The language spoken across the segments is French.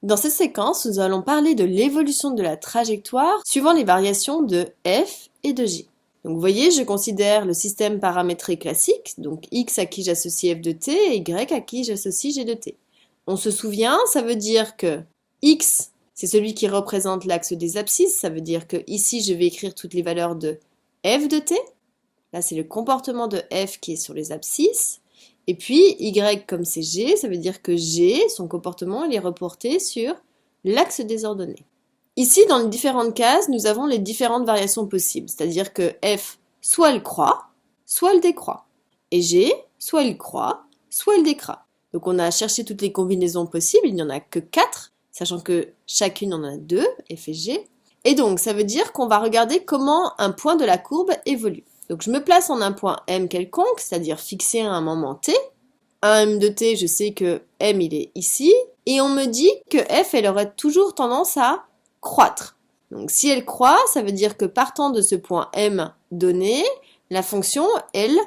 Dans cette séquence, nous allons parler de l'évolution de la trajectoire suivant les variations de f et de g. Donc vous voyez, je considère le système paramétré classique, donc x à qui j'associe f de t et y à qui j'associe g de t. On se souvient, ça veut dire que x, c'est celui qui représente l'axe des abscisses, ça veut dire que ici je vais écrire toutes les valeurs de f de t. Là c'est le comportement de f qui est sur les abscisses. Et puis, y comme c'est g, ça veut dire que g, son comportement, il est reporté sur l'axe des ordonnées. Ici, dans les différentes cases, nous avons les différentes variations possibles. C'est-à-dire que f, soit elle croît, soit elle décroît. Et g, soit il croît, soit il décroît. Donc on a cherché toutes les combinaisons possibles, il n'y en a que 4, sachant que chacune en a 2, f et g. Et donc, ça veut dire qu'on va regarder comment un point de la courbe évolue. Donc je me place en un point M quelconque, c'est-à-dire fixé à un moment t. Un M de t, je sais que M il est ici. Et on me dit que F, elle aurait toujours tendance à croître. Donc si elle croît, ça veut dire que partant de ce point M donné, la fonction, elle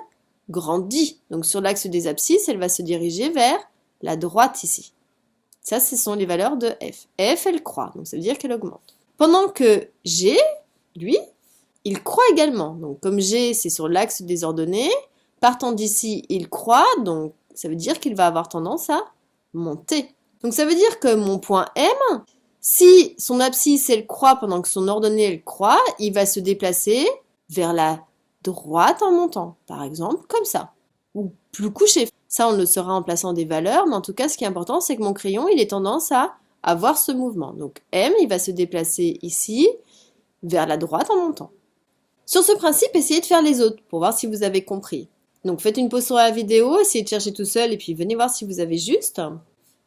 grandit. Donc sur l'axe des abscisses, elle va se diriger vers la droite ici. Ça, ce sont les valeurs de F. F, elle croît, donc ça veut dire qu'elle augmente. Pendant que G, lui, il croît également. Donc comme G, c'est sur l'axe des ordonnées, partant d'ici, il croît, donc ça veut dire qu'il va avoir tendance à monter. Donc ça veut dire que mon point M, si son abscisse, elle croît pendant que son ordonnée, elle croît, il va se déplacer vers la droite en montant, par exemple, comme ça, ou plus couché. Ça, on le saura en plaçant des valeurs, mais en tout cas, ce qui est important, c'est que mon crayon, il ait tendance à avoir ce mouvement. Donc M, il va se déplacer ici, vers la droite en montant. Sur ce principe, essayez de faire les autres pour voir si vous avez compris. Donc faites une pause sur la vidéo, essayez de chercher tout seul et puis venez voir si vous avez juste.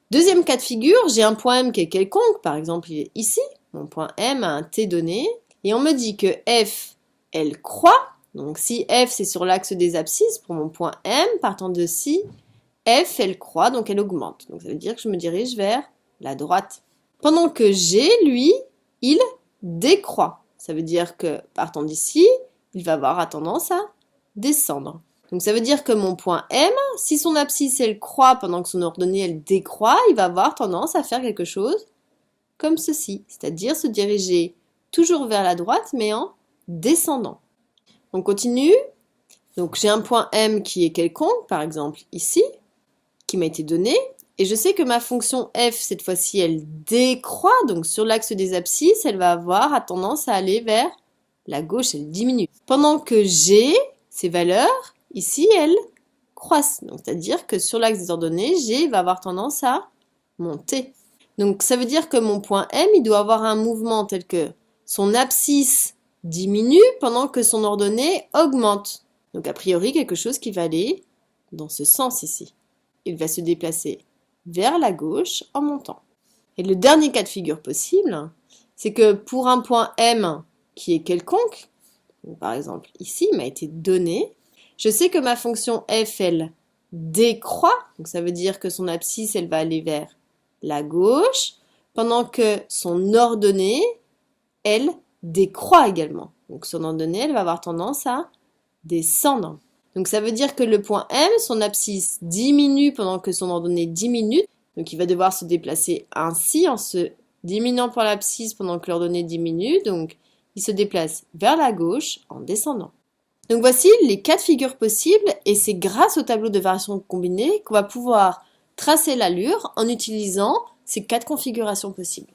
Deuxième cas de figure, j'ai un point M qui est quelconque, par exemple il est ici, mon point M a un t donné, et on me dit que f, elle croît, donc si f c'est sur l'axe des abscisses pour mon point M, partant de ci, f elle croît, donc elle augmente. Donc ça veut dire que je me dirige vers la droite. Pendant que G, lui, il décroît. Ça veut dire que, partant d'ici, il va avoir tendance à descendre. Donc ça veut dire que mon point M, si son abscisse elle croît pendant que son ordonnée elle décroît, il va avoir tendance à faire quelque chose comme ceci, c'est-à-dire se diriger toujours vers la droite mais en descendant. On continue. Donc j'ai un point M qui est quelconque, par exemple ici, qui m'a été donné. Et je sais que ma fonction f, cette fois-ci, elle décroît. Donc sur l'axe des abscisses, elle va avoir tendance à aller vers la gauche, elle diminue. Pendant que G, ces valeurs, ici, elles croissent. Donc c'est-à-dire que sur l'axe des ordonnées, G va avoir tendance à monter. Donc ça veut dire que mon point M, il doit avoir un mouvement tel que son abscisse diminue pendant que son ordonnée augmente. Donc a priori, quelque chose qui va aller dans ce sens ici. Il va se déplacer vers la gauche en montant. Et le dernier cas de figure possible, c'est que pour un point M qui est quelconque, donc par exemple ici, il m'a été donné, je sais que ma fonction f, elle décroît, donc ça veut dire que son abscisse, elle va aller vers la gauche, pendant que son ordonnée, elle décroît également. Donc son ordonnée, elle va avoir tendance à descendre. Donc ça veut dire que le point M, son abscisse diminue pendant que son ordonnée diminue. Donc il va devoir se déplacer ainsi en se diminuant pour l'abscisse pendant que l'ordonnée diminue. Donc il se déplace vers la gauche en descendant. Donc voici les 4 figures possibles et c'est grâce au tableau de variations combinées qu'on va pouvoir tracer l'allure en utilisant ces 4 configurations possibles.